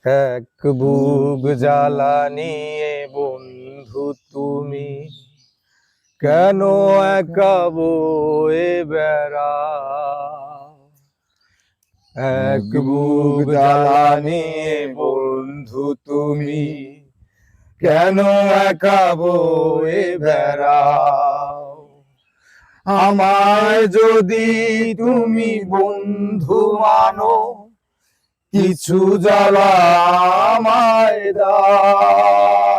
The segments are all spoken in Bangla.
এক বুক জ্বালা নিয়ে বন্ধু তুমি কেন একা বয়ে বেড়াও? এক বুক জ্বালা নিয়ে বন্ধু তুমি কেন একা বয়ে বেড়াও? আমায় যদি তুমি বন্ধু মানো, কিছু জ্বালা আমায় দাও।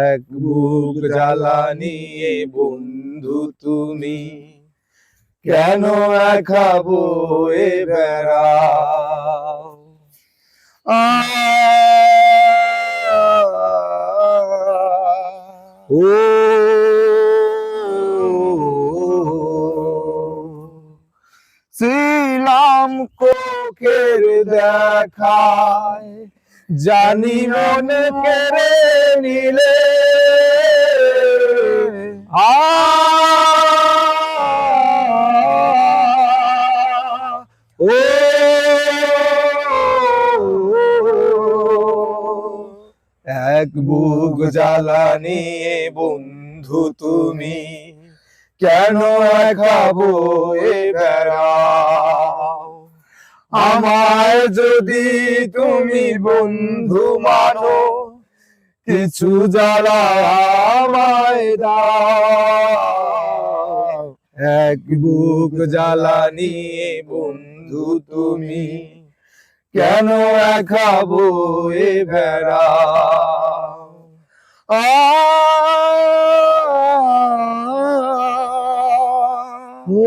এক বুক জ্বালা নিয়ে বন্ধু তুমি কেন একা বয়ে বেড়াও? ও ছিলাম কোকের দেখায়, জানি মনে কেড়ে নিলে। ও এক বুক জ্বালা নিয়ে বন্ধু তুমি কেন একা বয়ে বেড়াও? আমায় যদি তুমি বন্ধু মানো, কিছু জ্বালা আমায় দাও। এক বুক জ্বালা নিয়ে বন্ধু তুমি কেন একা বয়ে বেড়াও? ও